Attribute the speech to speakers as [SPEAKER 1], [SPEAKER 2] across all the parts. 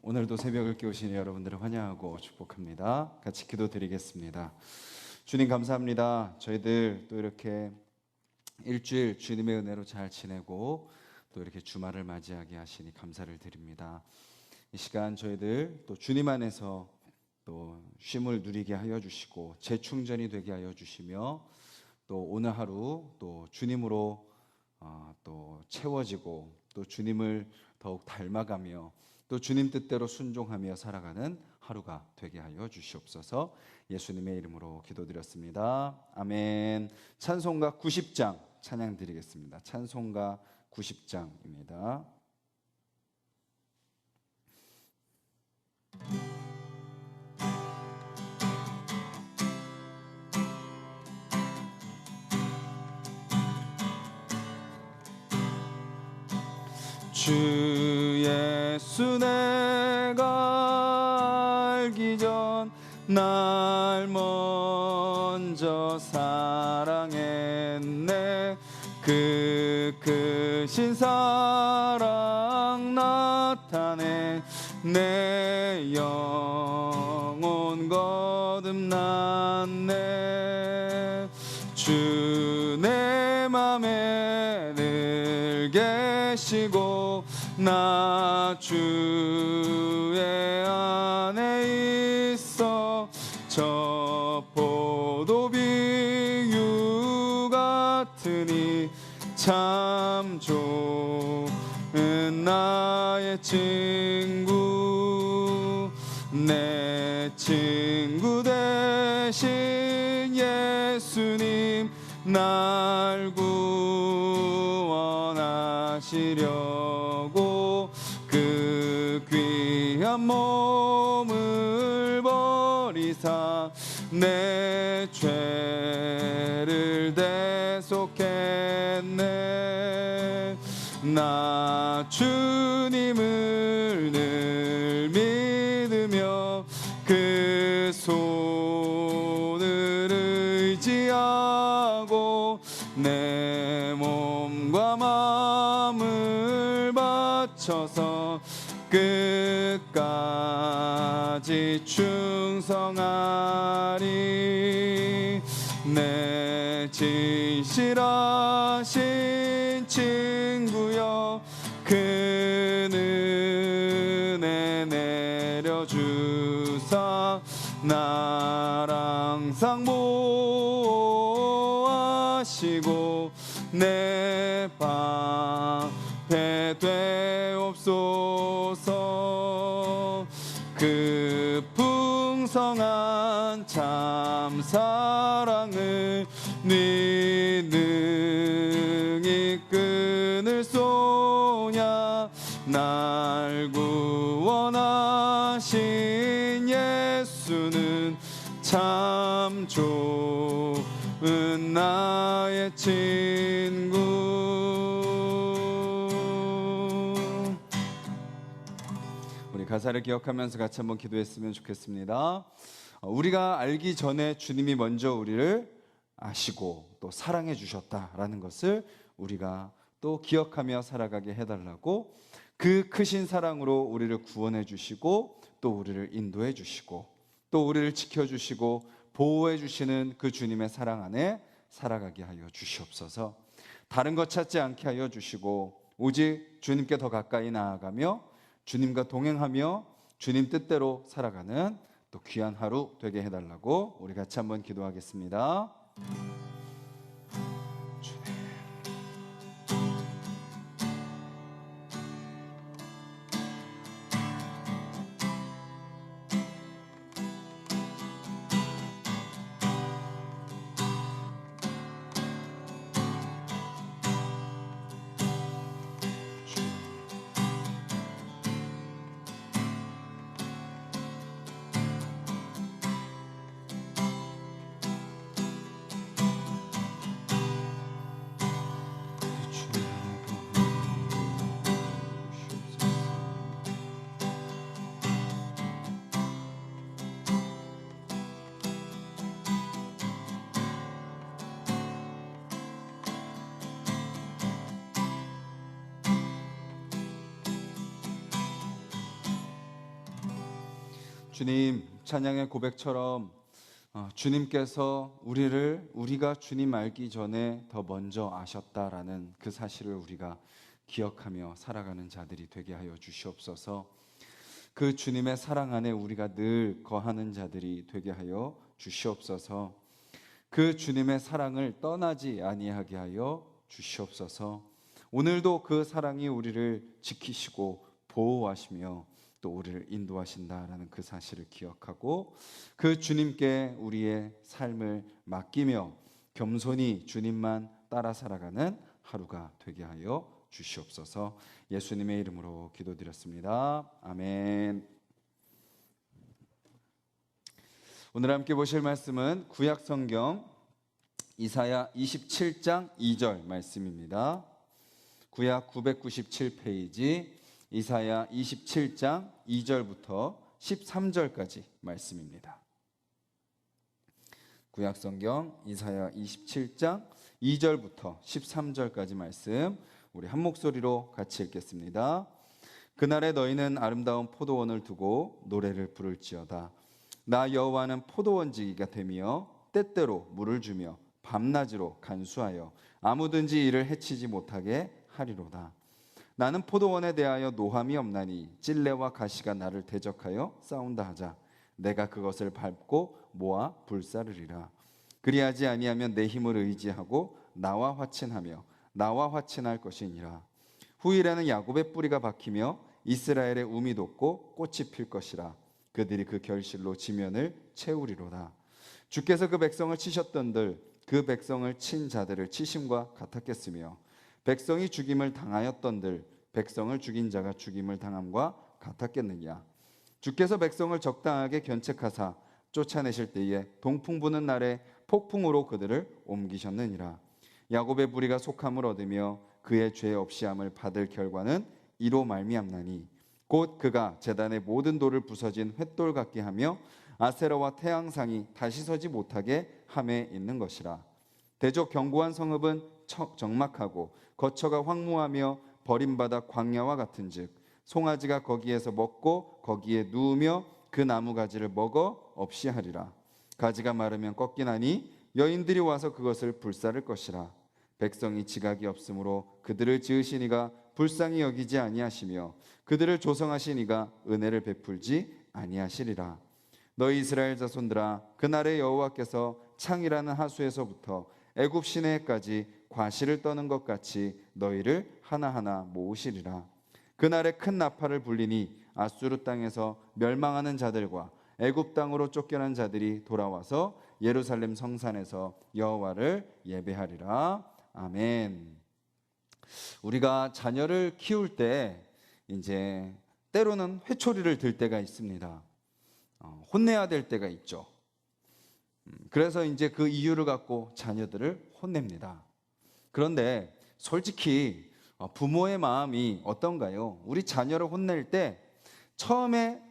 [SPEAKER 1] 오늘도 새벽을 깨우신 여러분들을 환영하고 축복합니다. 같이 기도드리겠습니다. 주님 감사합니다. 저희들 또 이렇게 일주일 주님의 은혜로 잘 지내고 또 이렇게 주말을 맞이하게 하시니 감사를 드립니다. 이 시간 저희들 또 주님 안에서 또 쉼을 누리게 하여 주시고 재충전이 되게 하여 주시며 또 오늘 하루 또 주님으로 또 채워지고 또 주님을 더욱 닮아가며 또 주님 뜻대로 순종하며 살아가는 하루가 되게 하여 주시옵소서. 예수님의 이름으로 기도드렸습니다. 아멘. 찬송가 90장 찬양 드리겠습니다. 찬송가 90장입니다. 주 예수 내가 알기 전 날 먼저 사랑했네. 그 크신 사랑 나타내 내 영혼 거듭났네. 주 내 맘에 늘 계시고 나 주의 안에 있어. 저 포도 비유 같으니 참 좋은 나의 친구. 내 친구 대신 예수님 날 구원하시려고 그 귀한 몸을 버리사 내 죄를 대속했네. 나 주님을 늘 믿으며 그 손을 의지하고 내 몸과 마음을 바쳐서 끝까지 충성하리. 내 진실하신 친구여 그 은혜 내려주사 날 항상 보호하시고 내 방패 되옵소서. 그 풍성한 참 사랑을 네 능히 끊을 소냐. 날 구원하신 예수는 참 좋은 나의 친구. 우리 가사를 기억하면서 같이 한번 기도했으면 좋겠습니다. 우리가 알기 전에 주님이 먼저 우리를 아시고 또 사랑해 주셨다라는 것을 우리가 또 기억하며 살아가게 해달라고, 그 크신 사랑으로 우리를 구원해 주시고 또 우리를 인도해 주시고 또 우리를 지켜주시고 보호해 주시는 그 주님의 사랑 안에 살아가게 하여 주시옵소서. 다른 것 찾지 않게 하여 주시고 오직 주님께 더 가까이 나아가며 주님과 동행하며 주님 뜻대로 살아가는 또 귀한 하루 되게 해달라고 우리 같이 한번 기도하겠습니다. 주님, 찬양의 고백처럼 주님께서 우리가 주님 알기 전에 더 먼저 아셨다라는 그 사실을 우리가 기억하며 살아가는 자들이 되게 하여 주시옵소서. 그 주님의 사랑 안에 우리가 늘 거하는 자들이 되게 하여 주시옵소서. 그 주님의 사랑을 떠나지 아니하게 하여 주시옵소서. 오늘도 그 사랑이 우리를 지키시고 보호하시며 또 우리를 인도하신다라는 그 사실을 기억하고 그 주님께 우리의 삶을 맡기며 겸손히 주님만 따라 살아가는 하루가 되게 하여 주시옵소서. 예수님의 이름으로 기도드렸습니다. 아멘. 오늘 함께 보실 말씀은 구약성경 이사야 27장 2절 말씀입니다. 구약 997페이지 이사야 27장 2절부터 13절까지 말씀입니다. 구약성경 이사야 27장 2절부터 13절까지 말씀 우리 한 목소리로 같이 읽겠습니다. 그날에 너희는 아름다운 포도원을 두고 노래를 부를지어다. 나 여호와는 포도원지기가 되며 때때로 물을 주며 밤낮으로 간수하여 아무든지 이를 해치지 못하게 하리로다. 나는 포도원에 대하여 노함이 없나니 찔레와 가시가 나를 대적하여 싸운다 하자 내가 그것을 밟고 모아 불사르리라. 그리하지 아니하면 내 힘을 의지하고 나와 화친하며 나와 화친할 것이니라. 후일에는 야곱의 뿌리가 박히며 이스라엘의 움이 돋고 꽃이 필 것이라. 그들이 그 결실로 지면을 채우리로다. 주께서 그 백성을 치셨던들 그 백성을 친 자들을 치심과 같았겠으며 백성이 죽임을 당하였던들 백성을 죽인 자가 죽임을 당함과 같았겠느냐. 주께서 백성을 적당하게 견책하사 쫓아내실 때에 동풍 부는 날에 폭풍으로 그들을 옮기셨느니라. 야곱의 부리가 속함을 얻으며 그의 죄 없이함을 받을 결과는 이로 말미암나니 곧 그가 제단의 모든 돌을 부서진 횃돌 같게 하며 아세라와 태양상이 다시 서지 못하게 함에 있는 것이라. 대적 견고한 성읍은 적막하고 거처가 황무하며 버림받아 광야와 같은즉 송아지가 거기에서 먹고 거기에 누우며 그 나무 가지를 먹어 없이 하리라. 가지가 마르면 꺾이나니 여인들이 와서 그것을 불사를 것이라. 백성이 지각이 없으므로 그들을 지으신 이가 불쌍히 여기지 아니하시며 그들을 조성하신 이가 은혜를 베풀지 아니하시리라. 너희 이스라엘 자손들아, 그날에 여호와께서 창이라는 하수에서부터 애굽 시내까지 과실을 떠는 것 같이 너희를 하나하나 모으시리라. 그날에 큰 나팔을 불리니 아수르 땅에서 멸망하는 자들과 애굽 땅으로 쫓겨난 자들이 돌아와서 예루살렘 성산에서 여호와를 예배하리라. 아멘. 우리가 자녀를 키울 때 이제 때로는 회초리를 들 때가 있습니다. 혼내야 될 때가 있죠. 그래서 이제 그 이유를 갖고 자녀들을 혼냅니다. 그런데 솔직히 부모의 마음이 어떤가요? 우리 자녀를 혼낼 때 처음에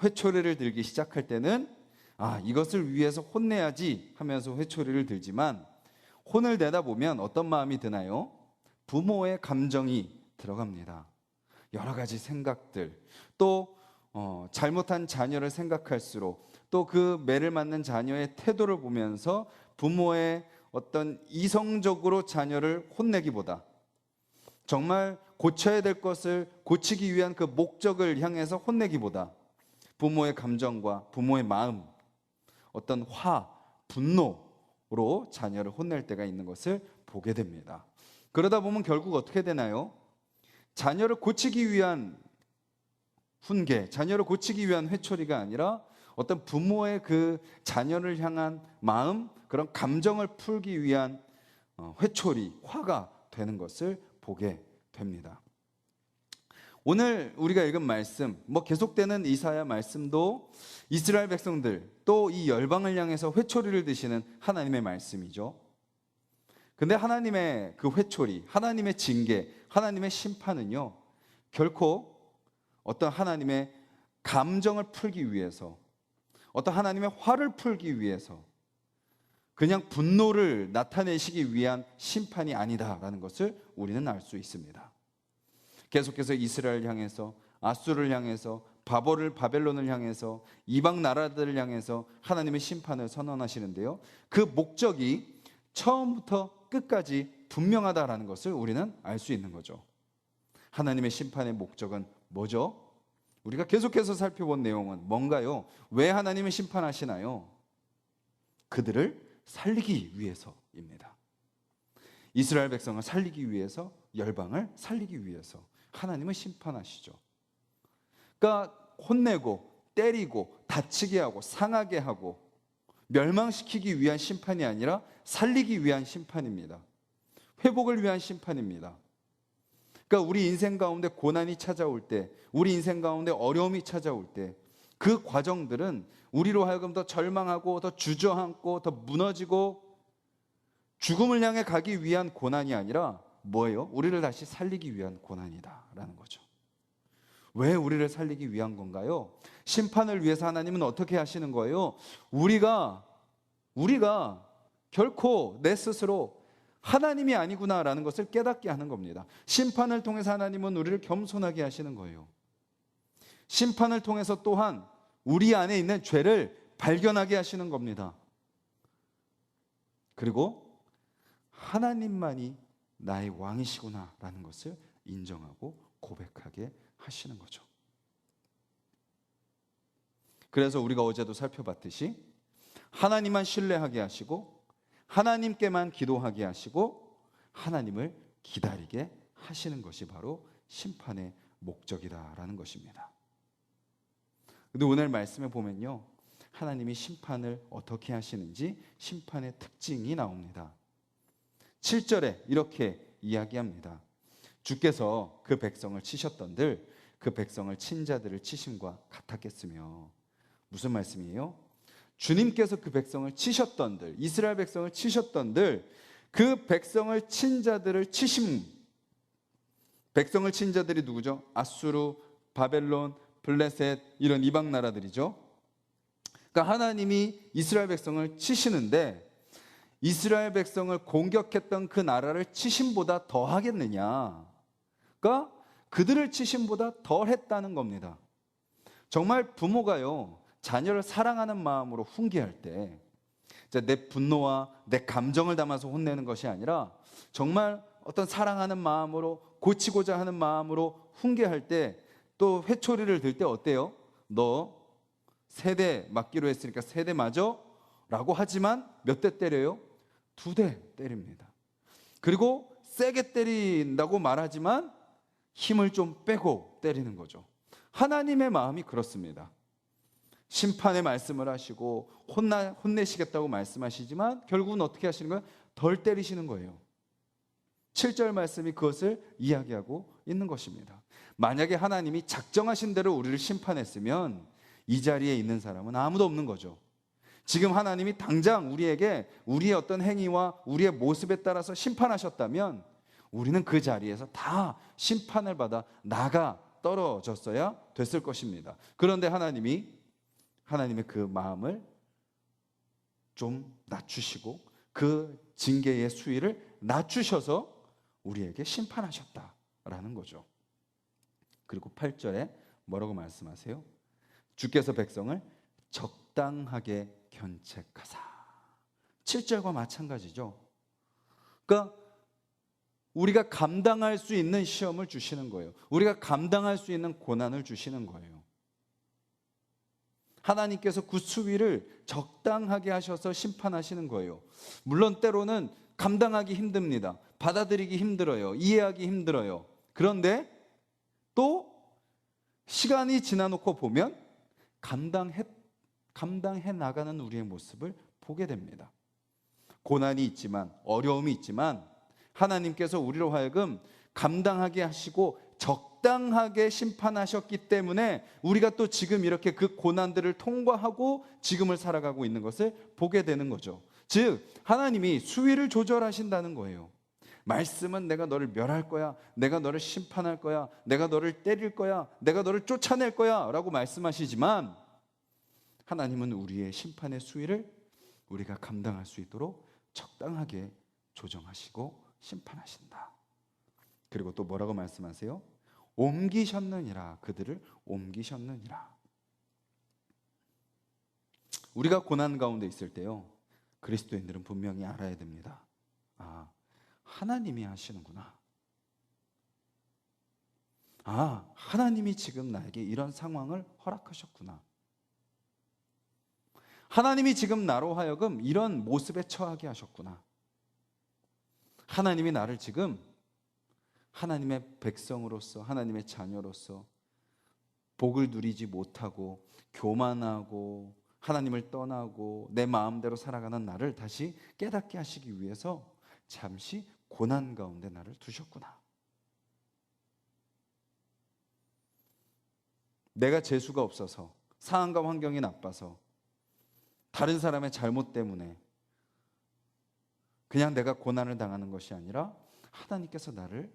[SPEAKER 1] 회초리를 들기 시작할 때는 이것을 위해서 혼내야지 하면서 회초리를 들지만 혼을 내다 보면 어떤 마음이 드나요? 부모의 감정이 들어갑니다. 여러 가지 생각들, 또 잘못한 자녀를 생각할수록 또 그 매를 맞는 자녀의 태도를 보면서 부모의 어떤 이성적으로 자녀를 혼내기보다 정말 고쳐야 될 것을 고치기 위한 그 목적을 향해서 혼내기보다 부모의 감정과 부모의 마음, 어떤 분노로 자녀를 혼낼 때가 있는 것을 보게 됩니다. 그러다 보면 결국 어떻게 되나요? 자녀를 고치기 위한 훈계, 자녀를 고치기 위한 회초리가 아니라 어떤 부모의 그 자녀를 향한 마음, 그런 감정을 풀기 위한 회초리, 화가 되는 것을 보게 됩니다. 오늘 우리가 읽은 말씀, 계속되는 이사야 말씀도 이스라엘 백성들 또 이 열방을 향해서 회초리를 드시는 하나님의 말씀이죠. 근데 하나님의 그 회초리, 하나님의 징계, 하나님의 심판은요, 결코 어떤 하나님의 감정을 풀기 위해서, 어떤 하나님의 화를 풀기 위해서 그냥 분노를 나타내시기 위한 심판이 아니다라는 것을 우리는 알 수 있습니다. 계속해서 이스라엘 향해서, 아수르를 향해서, 바벨론을 향해서 이방 나라들을 향해서 하나님의 심판을 선언하시는데요. 그 목적이 처음부터 끝까지 분명하다라는 것을 우리는 알 수 있는 거죠. 하나님의 심판의 목적은 뭐죠? 우리가 계속해서 살펴본 내용은 뭔가요? 왜 하나님이 심판하시나요? 그들을 살리기 위해서입니다. 이스라엘 백성을 살리기 위해서, 열방을 살리기 위해서 하나님은 심판하시죠. 그러니까 혼내고 때리고 다치게 하고 상하게 하고 멸망시키기 위한 심판이 아니라 살리기 위한 심판입니다. 회복을 위한 심판입니다. 그러니까 우리 인생 가운데 고난이 찾아올 때, 우리 인생 가운데 어려움이 찾아올 때, 그 과정들은 우리로 하여금 더 절망하고 더 주저앉고 더 무너지고 죽음을 향해 가기 위한 고난이 아니라 뭐예요? 우리를 다시 살리기 위한 고난이다라는 거죠. 왜 우리를 살리기 위한 건가요? 심판을 위해서 하나님은 어떻게 하시는 거예요? 우리가 결코 내 스스로 하나님이 아니구나라는 것을 깨닫게 하는 겁니다. 심판을 통해서 하나님은 우리를 겸손하게 하시는 거예요. 심판을 통해서 또한 우리 안에 있는 죄를 발견하게 하시는 겁니다. 그리고 하나님만이 나의 왕이시구나라는 것을 인정하고 고백하게 하시는 거죠. 그래서 우리가 어제도 살펴봤듯이 하나님만 신뢰하게 하시고 하나님께만 기도하게 하시고 하나님을 기다리게 하시는 것이 바로 심판의 목적이다라는 것입니다. 근데 오늘 말씀에 보면요, 하나님이 심판을 어떻게 하시는지 심판의 특징이 나옵니다. 7절에 이렇게 이야기합니다. 주께서 그 백성을 치셨던들 그 백성을 친 자들을 치심과 같았겠으며. 무슨 말씀이에요? 주님께서 그 백성을 치셨던들, 이스라엘 백성을 치셨던들 그 백성을 친 자들을 치심. 백성을 친 자들이 누구죠? 아수르, 바벨론, 블레셋 이런 이방 나라들이죠. 그러니까 하나님이 이스라엘 백성을 치시는데 이스라엘 백성을 공격했던 그 나라를 치심보다 더 하겠느냐? 그러니까 그들을 치심보다 덜 했다는 겁니다. 정말 부모가요, 자녀를 사랑하는 마음으로 훈계할 때 내 분노와 내 감정을 담아서 혼내는 것이 아니라 정말 어떤 사랑하는 마음으로 고치고자 하는 마음으로 훈계할 때 또 회초리를 들 때 어때요? 너 3대 맞기로 했으니까 3대 맞어? 라고 하지만 몇 대 때려요? 2대 때립니다. 그리고 세게 때린다고 말하지만 힘을 좀 빼고 때리는 거죠. 하나님의 마음이 그렇습니다. 심판의 말씀을 하시고 혼내시겠다고 말씀하시지만 결국은 어떻게 하시는 거예요? 덜 때리시는 거예요. 7절 말씀이 그것을 이야기하고 있는 것입니다. 만약에 하나님이 작정하신 대로 우리를 심판했으면 이 자리에 있는 사람은 아무도 없는 거죠. 지금 하나님이 당장 우리에게 우리의 어떤 행위와 우리의 모습에 따라서 심판하셨다면 우리는 그 자리에서 다 심판을 받아 나가 떨어졌어야 됐을 것입니다. 그런데 하나님의 그 마음을 좀 낮추시고 그 징계의 수위를 낮추셔서 우리에게 심판하셨다라는 거죠. 그리고 8절에 뭐라고 말씀하세요? 주께서 백성을 적당하게 견책하사. 7절과 마찬가지죠. 그러니까 우리가 감당할 수 있는 시험을 주시는 거예요. 우리가 감당할 수 있는 고난을 주시는 거예요. 하나님께서 그 수위를 적당하게 하셔서 심판하시는 거예요. 물론 때로는 감당하기 힘듭니다. 받아들이기 힘들어요. 이해하기 힘들어요. 그런데 또 시간이 지나놓고 보면 감당해 나가는 우리의 모습을 보게 됩니다. 고난이 있지만, 어려움이 있지만 하나님께서 우리로 하여금 감당하게 하시고 적당하게 심판하셨기 때문에 우리가 또 지금 이렇게 그 고난들을 통과하고 지금을 살아가고 있는 것을 보게 되는 거죠. 즉 하나님이 수위를 조절하신다는 거예요. 말씀은 내가 너를 멸할 거야, 내가 너를 심판할 거야, 내가 너를 때릴 거야, 내가 너를 쫓아낼 거야 라고 말씀하시지만 하나님은 우리의 심판의 수위를 우리가 감당할 수 있도록 적당하게 조정하시고 심판하신다. 그리고 또 뭐라고 말씀하세요? 옮기셨느니라. 그들을 옮기셨느니라. 우리가 고난 가운데 있을 때요, 그리스도인들은 분명히 알아야 됩니다. 아, 하나님이 하시는구나. 아, 하나님이 지금 나에게 이런 상황을 허락하셨구나. 하나님이 지금 나로 하여금 이런 모습에 처하게 하셨구나. 하나님이 나를 지금 하나님의 백성으로서, 하나님의 자녀로서 복을 누리지 못하고 교만하고 하나님을 떠나고 내 마음대로 살아가는 나를 다시 깨닫게 하시기 위해서 잠시 고난 가운데 나를 두셨구나. 내가 재수가 없어서, 상황과 환경이 나빠서, 다른 사람의 잘못 때문에 그냥 내가 고난을 당하는 것이 아니라 하나님께서 나를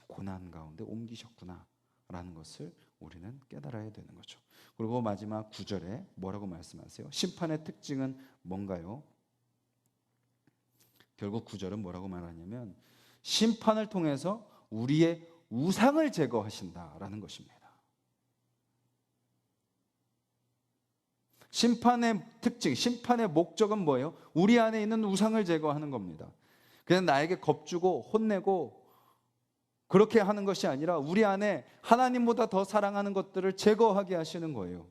[SPEAKER 1] 고난 가운데 옮기셨구나 라는 것을 우리는 깨달아야 되는 거죠. 그리고 마지막 9절에 뭐라고 말씀하세요? 심판의 특징은 뭔가요? 결국 9절은 뭐라고 말하냐면 심판을 통해서 우리의 우상을 제거하신다라는 것입니다. 심판의 특징, 심판의 목적은 뭐예요? 우리 안에 있는 우상을 제거하는 겁니다. 그냥 나에게 겁주고 혼내고 그렇게 하는 것이 아니라 우리 안에 하나님보다 더 사랑하는 것들을 제거하게 하시는 거예요.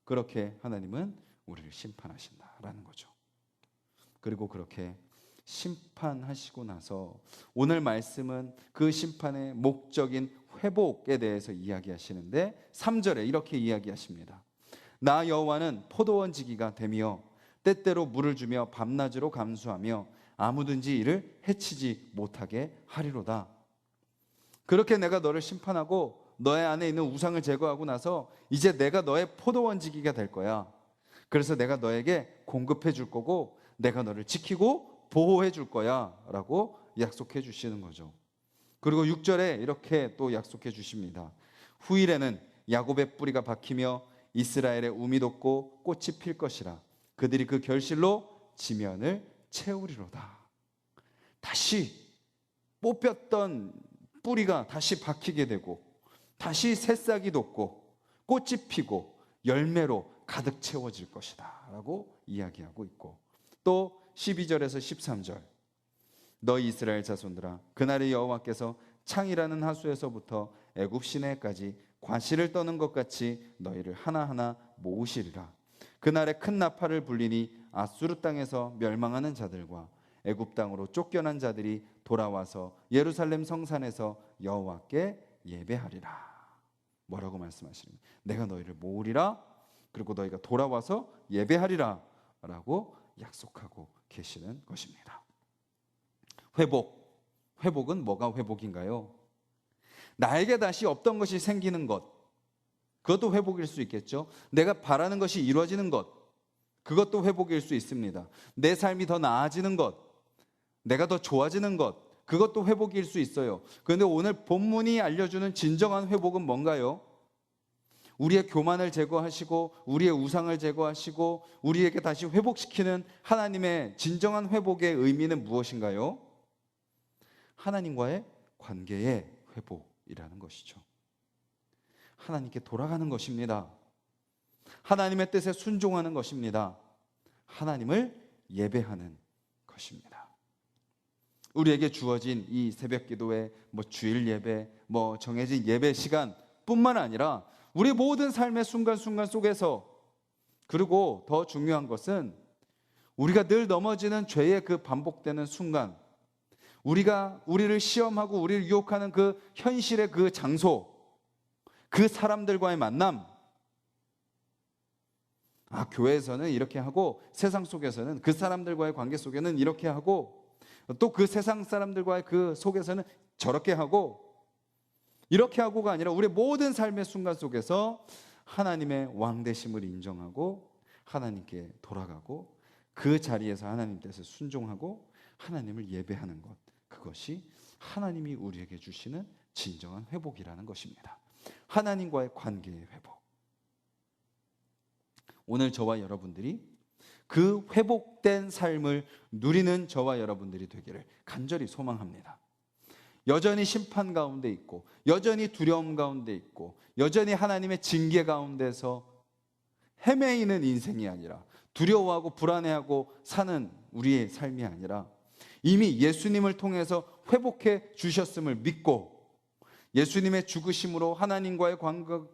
[SPEAKER 1] 그렇게 하나님은 우리를 심판하신다라는 거죠. 그리고 그렇게 심판하시고 나서 오늘 말씀은 그 심판의 목적인 회복에 대해서 이야기하시는데 3절에 이렇게 이야기하십니다. 나 여호와는 포도원지기가 되며 때때로 물을 주며 밤낮으로 감수하며 아무든지 이를 해치지 못하게 하리로다. 그렇게 내가 너를 심판하고 너의 안에 있는 우상을 제거하고 나서 이제 내가 너의 포도원지기가 될 거야. 그래서 내가 너에게 공급해 줄 거고 내가 너를 지키고 보호해 줄 거야 라고 약속해 주시는 거죠. 그리고 6절에 이렇게 또 약속해 주십니다. 후일에는 야곱의 뿌리가 박히며 이스라엘의 우미 돋고 꽃이 필 것이라. 그들이 그 결실로 지면을 채우리로다. 다시 뽑혔던 뿌리가 다시 박히게 되고 다시 새싹이 돋고 꽃이 피고 열매로 가득 채워질 것이다 라고 이야기하고 있고, 또 12절에서 13절 너희 이스라엘 자손들아 그날의 여호와께서 창이라는 하수에서부터 애굽 시내까지 과실을 떠는 것 같이 너희를 하나하나 모으시리라. 그날에 큰 나팔을 불리니 아수르 땅에서 멸망하는 자들과 애굽 땅으로 쫓겨난 자들이 돌아와서 예루살렘 성산에서 여호와께 예배하리라. 뭐라고 말씀하시는가? 내가 너희를 모으리라. 그리고 너희가 돌아와서 예배하리라 라고 약속하고 계시는 것입니다. 회복은 뭐가 회복인가요? 나에게 다시 없던 것이 생기는 것, 그것도 회복일 수 있겠죠. 내가 바라는 것이 이루어지는 것, 그것도 회복일 수 있습니다. 내 삶이 더 나아지는 것, 내가 더 좋아지는 것, 그것도 회복일 수 있어요. 그런데 오늘 본문이 알려주는 진정한 회복은 뭔가요? 우리의 교만을 제거하시고 우리의 우상을 제거하시고 우리에게 다시 회복시키는 하나님의 진정한 회복의 의미는 무엇인가요? 하나님과의 관계의 회복이라는 것이죠. 하나님께 돌아가는 것입니다. 하나님의 뜻에 순종하는 것입니다. 하나님을 예배하는 것입니다. 우리에게 주어진 이 새벽 기도회, 주일 예배, 정해진 예배 시간뿐만 아니라 우리 모든 삶의 순간순간 속에서, 그리고 더 중요한 것은 우리가 늘 넘어지는 죄의 그 반복되는 순간, 우리가 우리를 시험하고 우리를 유혹하는 그 현실의 그 장소, 그 사람들과의 만남, 교회에서는 이렇게 하고 세상 속에서는 그 사람들과의 관계 속에는 이렇게 하고 또 그 세상 사람들과의 그 속에서는 저렇게 하고, 이렇게 하고가 아니라 우리 모든 삶의 순간 속에서 하나님의 왕되심을 인정하고 하나님께 돌아가고 그 자리에서 하나님 뜻에 순종하고 하나님을 예배하는 것, 그것이 하나님이 우리에게 주시는 진정한 회복이라는 것입니다. 하나님과의 관계의 회복. 오늘 저와 여러분들이 그 회복된 삶을 누리는 저와 여러분들이 되기를 간절히 소망합니다. 여전히 심판 가운데 있고, 여전히 두려움 가운데 있고, 여전히 하나님의 징계 가운데서 헤매이는 인생이 아니라, 두려워하고 불안해하고 사는 우리의 삶이 아니라, 이미 예수님을 통해서 회복해 주셨음을 믿고, 예수님의 죽으심으로 하나님과의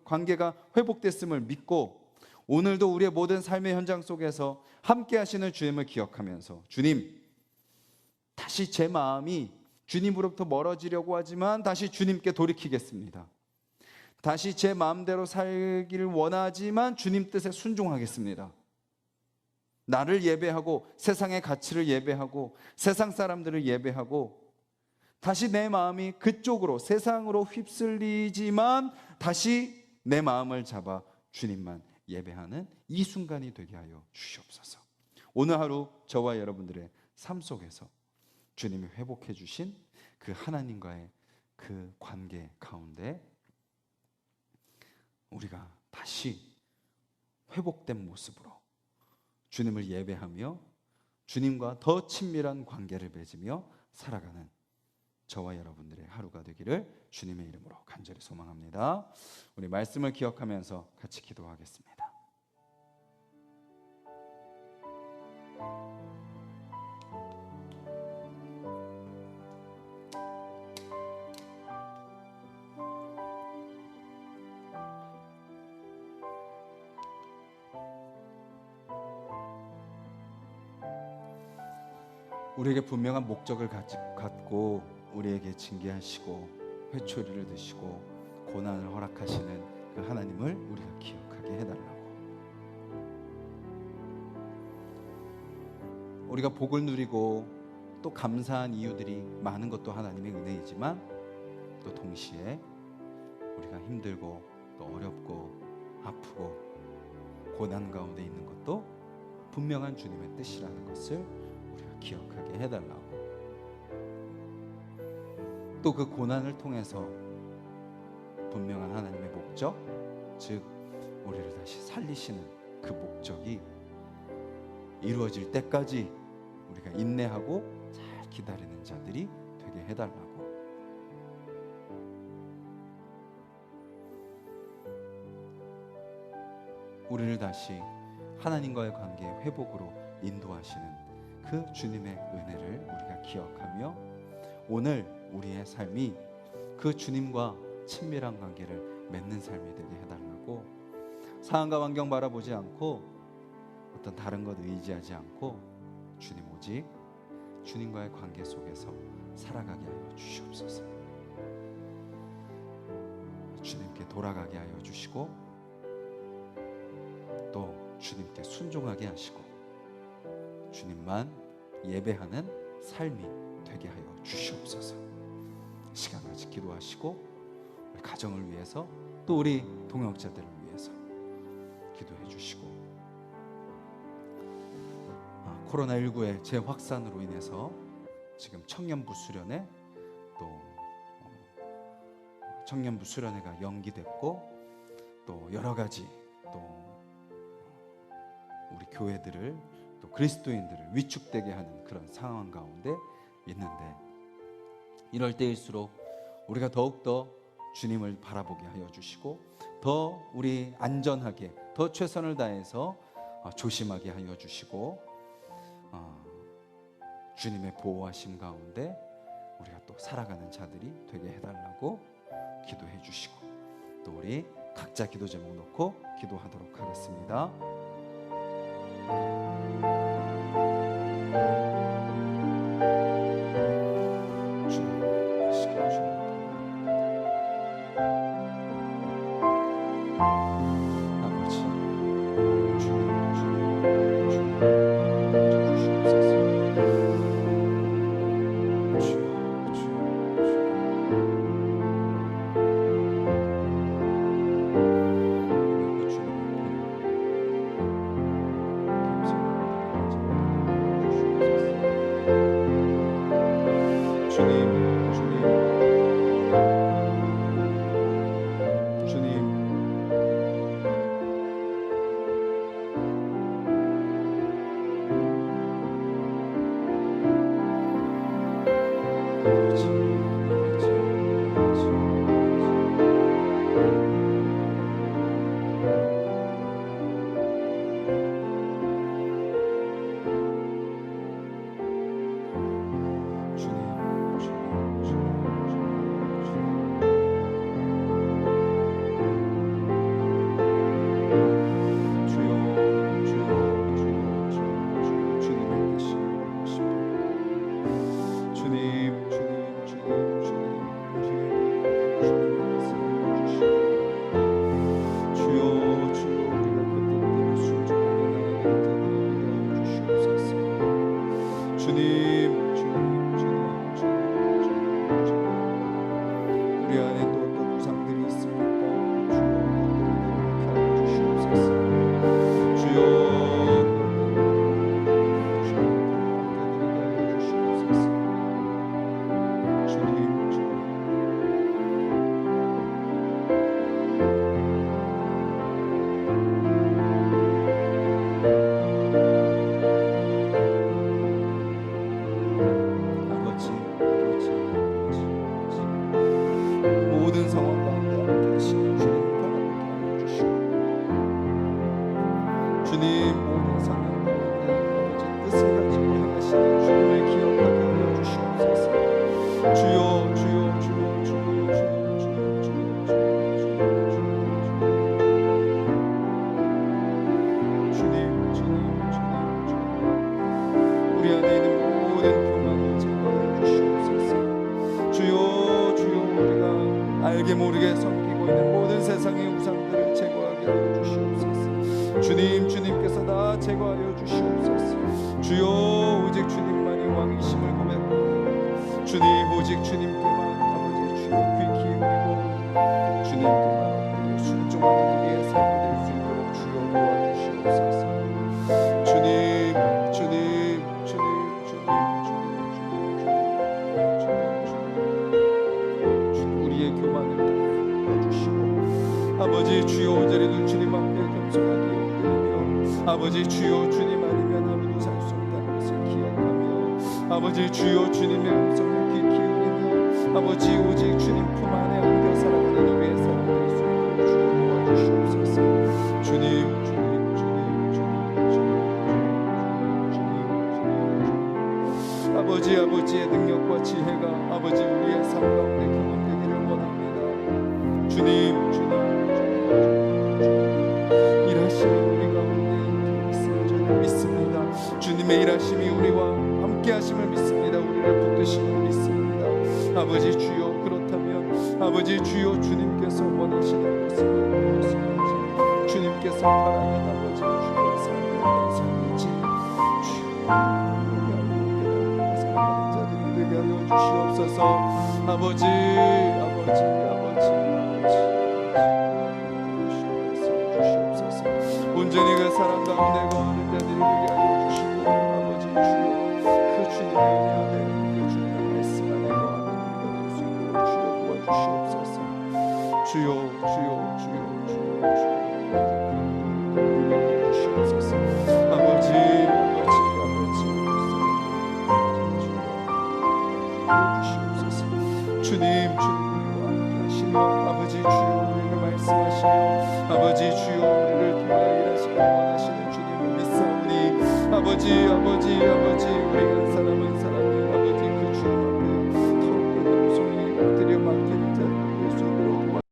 [SPEAKER 1] 관계가 회복됐음을 믿고, 오늘도 우리의 모든 삶의 현장 속에서 함께 하시는 주님을 기억하면서, 주님, 다시 제 마음이 주님으로부터 멀어지려고 하지만 다시 주님께 돌이키겠습니다. 다시 제 마음대로 살기를 원하지만 주님 뜻에 순종하겠습니다. 나를 예배하고 세상의 가치를 예배하고 세상 사람들을 예배하고, 다시 내 마음이 그쪽으로, 세상으로 휩쓸리지만 다시 내 마음을 잡아 주님만 예배하는 이 순간이 되게 하여 주시옵소서. 오늘 하루 저와 여러분들의 삶 속에서 주님이 회복해 주신 그 하나님과의 그 관계 가운데 우리가 다시 회복된 모습으로 주님을 예배하며 주님과 더 친밀한 관계를 맺으며 살아가는 저와 여러분들의 하루가 되기를 주님의 이름으로 간절히 소망합니다. 우리 말씀을 기억하면서 같이 기도하겠습니다. 우리에게 분명한 목적을 갖고 우리에게 징계하시고 회초리를 드시고 고난을 허락하시는 그 하나님을 우리가 기억하게 해달라고, 우리가 복을 누리고 또 감사한 이유들이 많은 것도 하나님의 은혜이지만, 또 동시에 우리가 힘들고 또 어렵고 아프고 고난 가운데 있는 것도 분명한 주님의 뜻이라는 것을 우리가 기억하게 해달라고, 또 그 고난을 통해서 분명한 하나님의 목적, 즉 우리를 다시 살리시는 그 목적이 이루어질 때까지 우리가 인내하고 잘 기다리는 자들이 되게 해달라고, 우리를 다시 하나님과의 관계 회복으로 인도하시는 그 주님의 은혜를 우리가 기억하며 오늘 우리의 삶이 그 주님과 친밀한 관계를 맺는 삶이 되게 해달라고, 상황과 환경 바라보지 않고 어떤 다른 것 의지하지 않고 주님 오직 주님과의 관계 속에서 살아가게 하여 주시옵소서. 주님께 돌아가게 하여 주시고 또 주님께 순종하게 하시고 주님만 예배하는 삶이 되게 하여 주시옵소서. 시간 같이 기도하시고 우리 가정을 위해서 또 우리 동역자들을 위해서 기도해 주시고, 코로나19의 재확산으로 인해서 지금 청년부 수련회 또 청년부 수련회가 연기됐고, 또 여러 가지 또 우리 교회들을 또 그리스도인들을 위축되게 하는 그런 상황 가운데 있는데, 이럴 때일수록 우리가 더욱더 주님을 바라보게 하여 주시고 더 우리 안전하게 더 최선을 다해서 조심하게 하여 주시고, 주님의 보호하심 가운데 우리가 또 살아가는 자들이 되게 해달라고 기도해 주시고, 또 우리 각자 기도 제목 놓고 기도하도록 하겠습니다. 모든 상황 가운데 함께 하시는 주님 바라보게 하여 주시고, 주님 모든 상황 가운데 아버지 뜻을 가지고 행하시는 주님을 기억하게 하여 주시옵소서. 주여 주여 주여 주여 주여 주여 주여 주님 주님 주님 우리 안에 있는 모든 교만을 제거하여 주시옵소서. 주여 주여 우리가 알게 모르게 섬기고 있는 모든 세상의 우상들을 제거하게 하여 주시옵소서. 주님께서 다 제거하여 주시옵소서. 주여 오직 주님만이 왕이심을 고백하고 주님 오직 주님께만 아버지 주여 귀 기울이고 주님께만 순종하는 우리의 삶이 될 수 있도록 주여 도와주시옵소서. 주님 주님 주님 주님 주님 우리의 교만을 도와주시고 아버지 주여 온전히도 주님 앞에 겸손하게 엎드리며 아버지 주여 주님 아니면 아무도 살 수 없다는 것을 기억하며 아버지 주여 주님의 음성을 귀 기울이며 아버지 오직 주님 품 안에 안겨 살아가는 우리의 삶이 될 수 있도록 주여 도와주시옵소서. 주님 주님 주님 주님 주님 아버지 아버지의 능력과 지혜가 아버지 우리의 삶 가운데 경험되기를 원합니다. 주님 주님 일하시는 우리 가운데 있음을 저희는 믿습니다. 주님의 일하심이 우리와 함께 하심을 믿습니다. 우리를 붙드심을 믿습니다. 아버지 주여 그렇다면 아버지 주여 주님께서 원하시는 것은 무엇인지 주님께서 바라는 아버지 주여 삶의 삶이지 주여 살아가는 자들이 되게 하여 주시옵소서. 아버지 아버지 아버지 온전히 그 사랑 가운데 거하는 자들이 되게 하여 주시고 아버지 주여 그 주님의 은혜 안에 그 주님의 말씀 안에 거하는 우리가 될 수 있도록 주여 도와주시옵소서. 주여 주여 주여 주여 주시옵소서. 아버지 아버지 아버지 주시옵소서. 주님 우리와 함께 하시며 아버지 주여 우리를 말씀하시며 아버지 주여 우리를 통하여 일하시길 원하시는 주님을 믿사오니 아버지 우리가